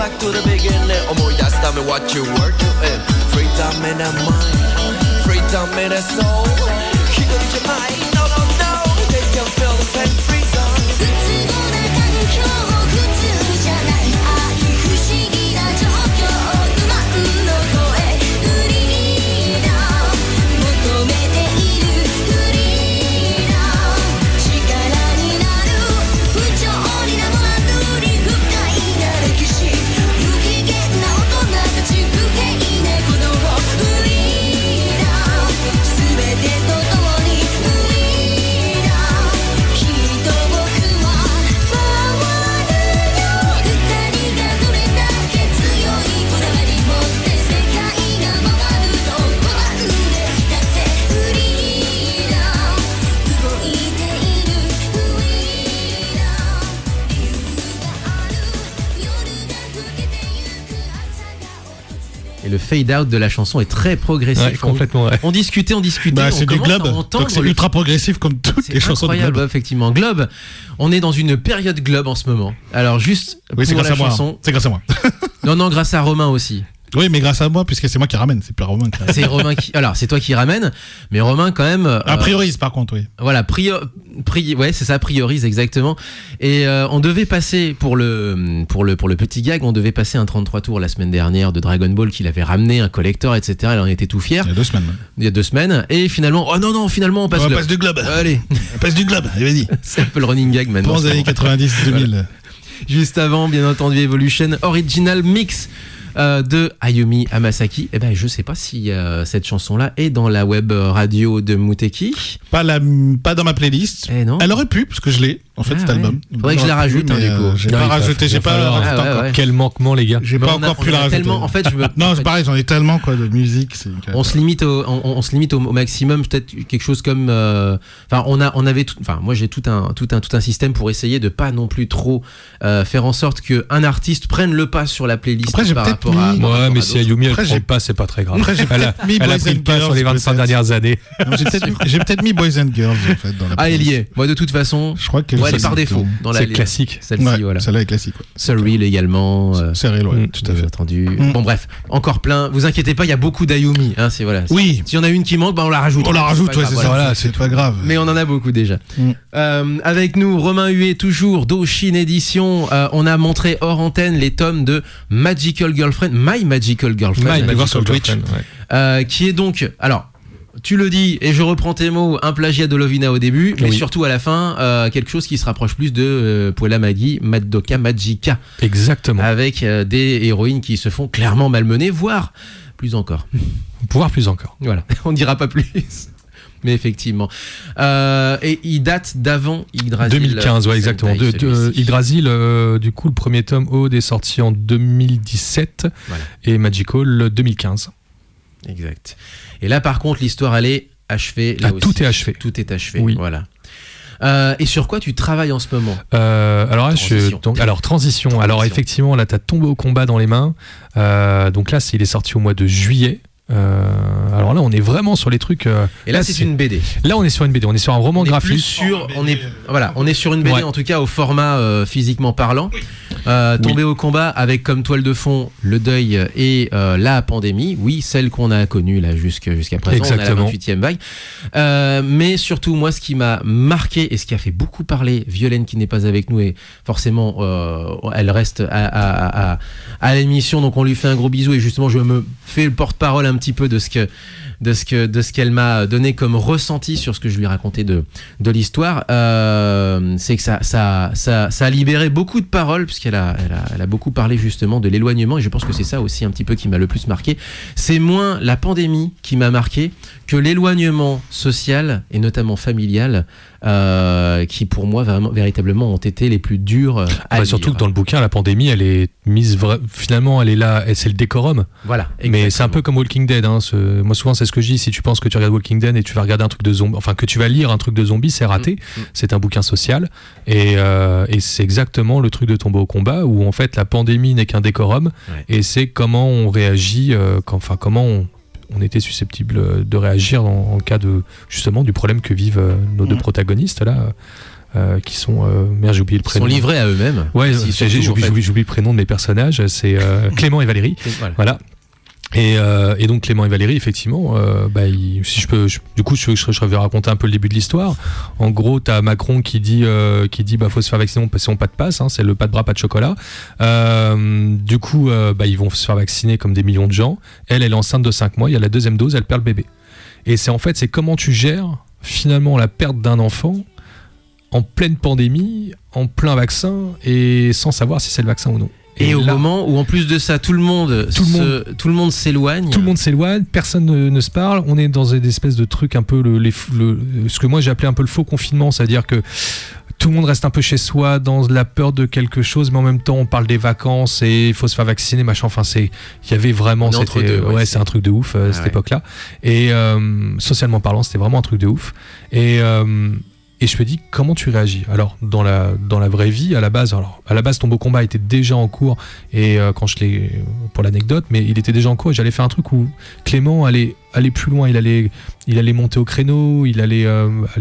back to the beginning 思い出すため what you were doing Free time in the mind Free time in the soul 一人じゃない No no no They can feel the same freedom 普通の中に今日普通じゃない愛不思議な状況不満の声フリーダム求めているフリーダム力になる不条理なマンドリ不快な歴史不機嫌な大人たち不平な鼓動フリーダム全てと共にフリーダムきっと僕は回るよ二人がどれだけ強いこだわり持って世界が回るの拒んでいたってフリーダム動いているフリーダム理由がある夜が更けてゆく朝が訪れEt le fade out de la chanson est très progressif. Ouais, complètement, ouais. On discutait, Bah, on c'est du commence à Globe, entendre donc c'est le- ultra progressif comme toutes les C'est chansons de incroyable, Globe. effectivement. Globe, on est dans une période Globe en ce moment. Alors juste Oui, c'est pour grâce la à moi. chanson. C'est grâce à moi. Non, grâce à Romain aussi. Oui, mais grâce à moi, puisque c'est moi qui ramène, c'est plus Romain qui ramène. C'est Romain qui. Alors, c'est toi qui ramène, mais Romain quand même. A priorise par contre, oui. Voilà, ouais, c'est ça, priorise exactement. Et on devait passer pour le petit gag, on devait passer un 33 tours la semaine dernière de Dragon Ball qu'il avait ramené, un collector, etc. Il en était tout fier. Il y a 2 semaines. Même. Il y a 2 semaines. Et finalement, oh non, finalement on passe On Globe. passe du Globe. Allez, On passe du Globe, allez, vas-y. c'est un peu le running gag maintenant. Dans les années 90-2000. Juste avant, bien entendu, Evolution Original Mix de Ayumi Hamasaki. Eh ben, je sais pas si cette chanson-là est dans la web radio de Muteki. Pas dans ma playlist. Eh non. Elle aurait pu, parce que je l'ai, en fait, Ah cet ouais. album. Faudrait que je la rajoute, hein, Mais, du coup. J'ai Non, pas il va- rajouté, il j'ai va pas falloir- rajouté Ah ouais, encore. ouais. Quel manquement, les gars. J'ai Mais pas on a- encore pu on la a rajouter. tellement, en fait, je veux- Non, en c'est fait, pareil, j'en ai tellement quoi de musique. on se limite au maximum, peut-être quelque chose comme enfin on avait tout, enfin moi j'ai tout un système pour essayer de pas non plus trop faire en sorte que un artiste prenne le pas sur la playlist. Après, j'ai par peut-être rapport à mis- par Ouais, rapport mais à si d'autres. Ayumi elle Après, prend j'ai- le pas, c'est pas très grave. Après, j'ai Elle a, peut-être mis elle a Boys pris le and pas sur Girls, les 25 peut-être. dernières années. J'ai peut-être mis Boys and Girls en fait dans la Ah, elle playlist. y est. Moi de toute façon, Je crois qu'elle ouais, elle est par c'est- défaut dans la C'est classique. celle-ci, Ouais, voilà. celle-là est classique. Ouais. Surreal également. C'est réel, ouais, Mm. tout à Bien fait. entendu. Mm. Bon bref, encore plein. Vous inquiétez pas, il y a beaucoup d'Ayumi. Hein, c'est voilà. Oui, Si on a une qui manque, bah on la rajoute. on la rajoute, pas ouais, grave, c'est voilà. ça. C'est pas grave. Mais on en a beaucoup déjà. Mm. Avec nous, Romain Huet, toujours d'Oshin Édition. On a montré hors antenne les tomes de Magical Girlfriend, My Magical Girlfriend, allez voir sur le Twitch. qui est donc, alors, tu le dis, et je reprends tes mots, un plagiat de Lovina au début, mais Oui. surtout à la fin, quelque chose qui se rapproche plus de Puella Magi, Madoka Magica, Exactement. avec des héroïnes qui se font clairement malmener, voire plus encore. Pouvoir plus encore. Voilà, on dira pas plus. Mais effectivement. Et il date d'avant Yggdrasil. 2015, ouais, exactement. Sentai, celui-ci. Yggdrasil, du coup, le premier tome Aude est sorti en 2017 Voilà. et Magical 2015. Exact. Et là, par contre, l'histoire, elle est achevée. Là Ah, aussi. tout est achevé. Tout est achevé. Oui. Voilà. Et sur quoi tu travailles en ce moment? Alors là, Transition. transition. Alors effectivement, là, t'as Tombé au combat dans les mains. Donc là, il est sorti au mois de juillet. Alors là, on est vraiment sur les trucs. Et là, c'est une BD. Là, on est sur une BD. On est sur un roman On est plus graphique. sur, on est sur une BD Ouais. en tout cas au format physiquement parlant. Tombé au combat avec comme toile de fond le deuil et la pandémie. Oui, celle qu'on a connue là jusqu'à présent. Exactement. On a la 28e vague. Mais surtout, moi, ce qui m'a marqué et ce qui a fait beaucoup parler, Violaine qui n'est pas avec nous et forcément, elle reste à l'émission, donc on lui fait un gros bisou et justement, je me fais le porte-parole un petit peu de ce qu'elle m'a donné comme ressenti sur ce que je lui ai raconté de l'histoire. C'est que ça a libéré beaucoup de paroles puisqu'elle a beaucoup parlé justement de l'éloignement et je pense que c'est ça aussi un petit peu qui m'a le plus marqué. C'est moins la pandémie qui m'a marqué que l'éloignement social et notamment familial qui pour moi véritablement ont été les plus durs à vivre. Surtout que dans le bouquin, la pandémie, elle est mise finalement, elle est là, et c'est le décorum. Voilà, Mais c'est un peu comme Walking Dead. Hein. Moi, souvent, c'est ce que je dis. Si tu penses que tu regardes Walking Dead et tu vas regarder un truc de zombie, enfin que tu vas lire un truc de zombie, c'est raté. C'est un bouquin social et c'est exactement le truc de Tomber au combat où en fait la pandémie n'est qu'un décorum et c'est comment on réagit, comment on était susceptible de réagir en cas de justement du problème que vivent nos deux protagonistes là. qui sont merde, j'ai oublié le Ils prénom. sont livrés à eux-mêmes. Ouais, Aussi, j'ai surtout, en fait. oublié le prénom de mes personnages, c'est Clément et Valérie. Voilà. Et donc Clément et Valérie, effectivement, si je peux, du coup, je vais raconter un peu le début de l'histoire. En gros, t'as Macron qui dit faut se faire vacciner, sinon pas de passe, hein, c'est le pas de bras, pas de chocolat. Du coup, ils vont se faire vacciner comme des millions de gens. Elle est enceinte de 5 mois, il y a la deuxième dose, elle perd le bébé. Et c'est comment tu gères finalement la perte d'un enfant en pleine pandémie, en plein vaccin, et sans savoir si c'est le vaccin ou non. Et au moment où en plus de ça, tout le monde s'éloigne. Tout le monde s'éloigne, personne ne se parle. On est dans une espèce de truc un peu ce que moi j'ai appelé un peu le faux confinement, c'est-à-dire que tout le monde reste un peu chez soi dans la peur de quelque chose, mais en même temps on parle des vacances et il faut se faire vacciner, machin. Enfin, il y avait vraiment c'est un truc de ouf cette époque-là. Et socialement parlant, c'était vraiment un truc de ouf. Et je me dis, comment tu réagis ? Alors, dans la vraie vie, à la base, ton beau combat était déjà en cours, et pour l'anecdote, mais il était déjà en cours, et j'allais faire un truc où Clément allait plus loin, il allait monter au créneau, il allait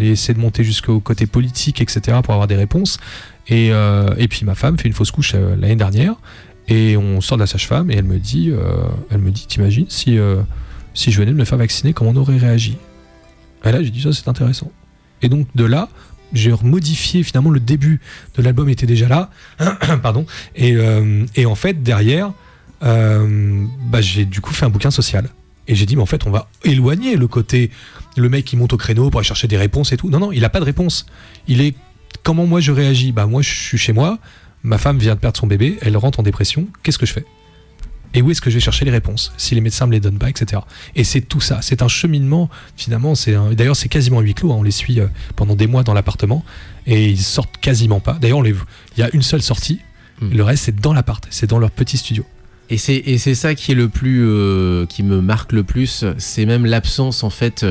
essayer de monter jusqu'au côté politique, etc., pour avoir des réponses. Et puis ma femme fait une fausse couche l'année dernière, et on sort de la sage-femme, et elle me dit, t'imagines, si je venais de me faire vacciner, comment on aurait réagi ? Et là, j'ai dit, ça, c'est intéressant. Et donc de là, j'ai modifié, finalement le début de l'album était déjà là, pardon. Et en fait derrière, j'ai du coup fait un bouquin social. Et j'ai dit mais en fait on va éloigner le côté, le mec qui monte au créneau pour aller chercher des réponses et tout. Non, il a pas de réponse. Il est comment moi je réagis ? Moi je suis chez moi, ma femme vient de perdre son bébé, elle rentre en dépression, qu'est-ce que je fais ? Et où est-ce que je vais chercher les réponses si les médecins me les donnent pas, etc. Et c'est tout ça, c'est un cheminement finalement. D'ailleurs c'est quasiment à huis clos, hein, on les suit pendant des mois dans l'appartement et ils sortent quasiment pas. D'ailleurs il y a une seule sortie, le reste c'est dans l'appart, c'est dans leur petit studio. Et c'est ça qui est le plus qui me marque le plus, c'est même l'absence en fait.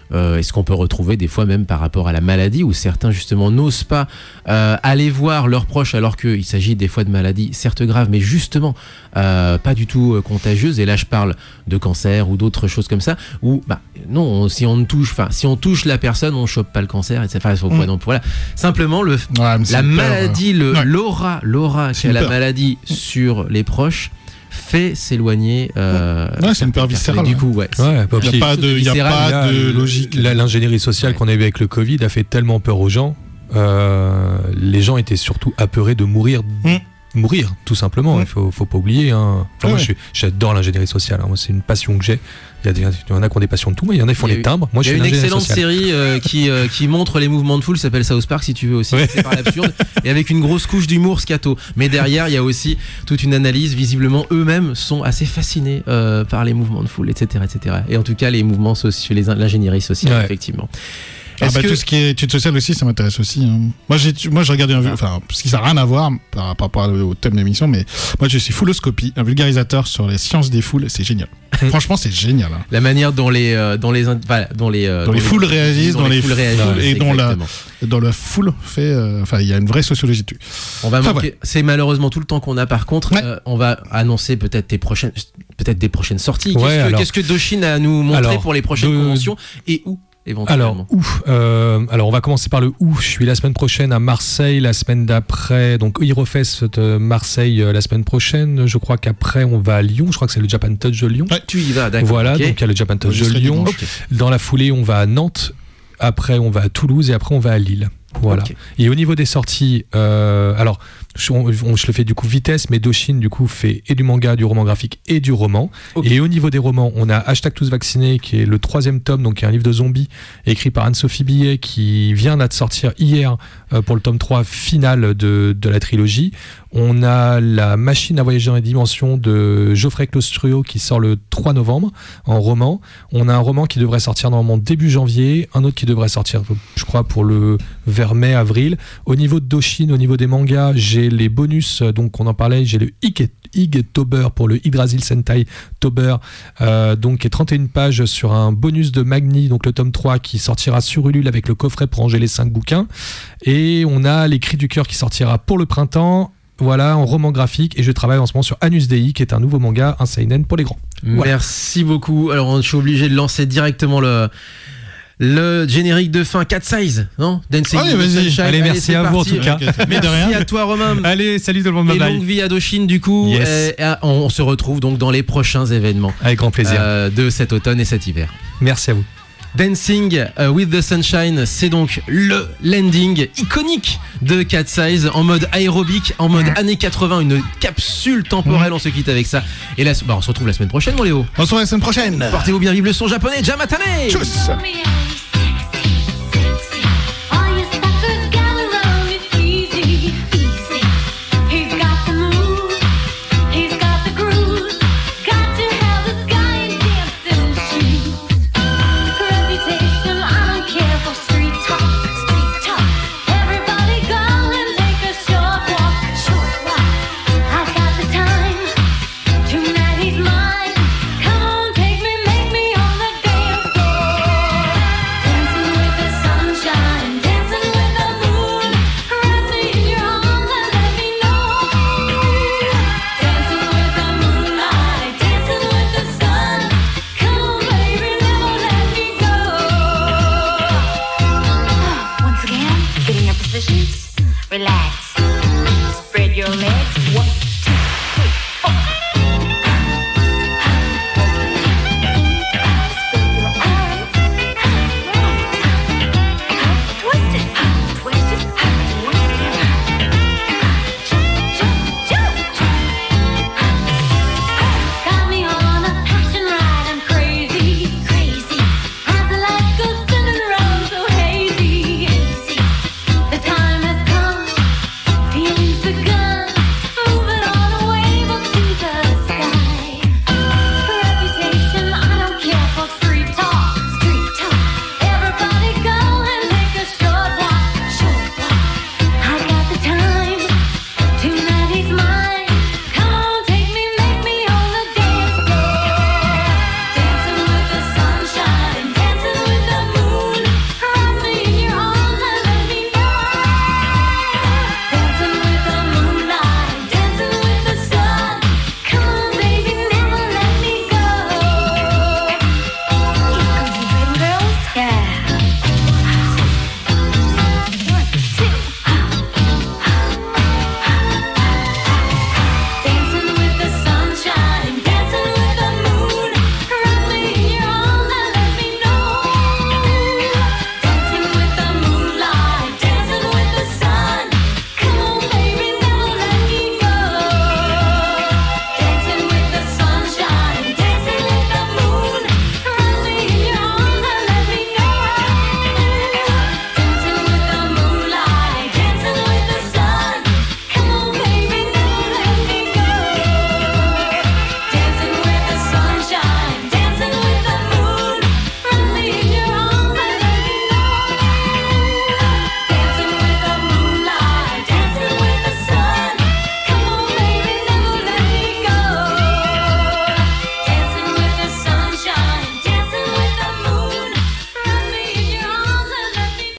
Et ce qu'on peut retrouver des fois même par rapport à la maladie où certains justement n'osent pas aller voir leurs proches alors qu'il s'agit des fois de maladies certes graves mais justement pas du tout contagieuses, et là je parle de cancer ou d'autres choses comme ça où non, si on touche la personne on chope pas le cancer, etc. Voilà, simplement la maladie, l'aura qu'a la maladie sur les proches fait s'éloigner. C'est une peur viscérale. Du coup, il n'y a pas de logique. L'ingénierie sociale qu'on a eu avec le Covid a fait tellement peur aux gens. Les gens étaient surtout apeurés de mourir. Mourir, tout simplement. Il faut pas oublier. Hein. Enfin, moi, j'adore l'ingénierie sociale. Hein. Moi, c'est une passion que j'ai. Il y en a qui ont des passions de tout, mais il y en a qui font les timbres. Moi, je fais l'ingénierie sociale. Il y a une excellente série qui montre les mouvements de foule, s'appelle South Park, si tu veux aussi. C'est par l'absurde. Et avec une grosse couche d'humour scato. Mais derrière, il y a aussi toute une analyse. Visiblement, eux-mêmes sont assez fascinés par les mouvements de foule, etc., etc. Et en tout cas, les mouvements sociaux, l'ingénierie sociale, effectivement. Tout ce qui est études sociales aussi, ça m'intéresse aussi. Hein. Moi, j'ai regardé parce que ça n'a rien à voir par rapport au thème de l'émission, mais moi, je suis Fouloscopie, un vulgarisateur sur les sciences des foules, c'est génial. Franchement, c'est génial. Hein. La manière dont les foules réagissent, et dont la foule fait. Il y a une vraie sociologie dessus. On va manquer. C'est malheureusement tout le temps qu'on a. Par contre, on va annoncer peut-être des prochaines sorties. Qu'est-ce que Doshin a à nous montrer pour les prochaines conventions et où? Alors, on va commencer par le où. Je suis la semaine prochaine à Marseille, la semaine d'après, donc Eurofest de Marseille la semaine prochaine. Je crois qu'après on va à Lyon. Je crois que c'est le Japan Touch de Lyon. Ouais, tu y vas, d'accord. Voilà, donc il y a le Japan Touch de Lyon. Dans la foulée, on va à Nantes. Après, on va à Toulouse et après, on va à Lille. Voilà. Et au niveau des sorties, je le fais du coup vitesse, mais Doshin du coup fait et du manga, du roman graphique et du roman. Et au niveau des romans, on a #tous vaccinés qui est le 3e tome, donc qui est un livre de zombies écrit par Anne-Sophie Billet qui vient de sortir hier pour le tome 3 final de la trilogie. On a La machine à voyager dans les dimensions de Geoffrey Clostruo qui sort le 3 novembre en roman. On a un roman qui devrait sortir normalement début janvier, un autre qui devrait sortir je crois pour vers mai-avril. Au niveau de Doshin, au niveau des mangas, j'ai les bonus, donc on en parlait, j'ai le Tober pour le Yggdrasil Sentai Tober, donc qui est 31 pages sur un bonus de Magni, donc le tome 3 qui sortira sur Ulule avec le coffret pour ranger les 5 bouquins. Et on a Les Cris du Cœur qui sortira pour le printemps. Voilà, en roman graphique, et je travaille en ce moment sur Anus Dei, qui est un nouveau manga, un seinen pour les grands. Voilà. Merci beaucoup. Alors, je suis obligé de lancer directement le générique de fin 4 size, non? Dancing Allez, in the vas-y. Sunshine. Allez, merci c'est à vous en parti. tout cas. Mais de rien. Merci à toi Romain. Allez, salut tout le monde, Et bye longue bye. vie à Doshin du coup. Yes. On se retrouve donc dans les prochains événements Avec grand plaisir. de cet automne et cet hiver. Merci à vous. Dancing with the Sunshine, c'est donc le landing iconique de Cat Size en mode aérobique, en mode années 80, une capsule temporelle. On se quitte avec ça. Et là, on se retrouve la semaine prochaine, mon Léo. On se retrouve la semaine prochaine. Portez-vous bien, vive le son japonais, Jamatane. Tchuss. Million.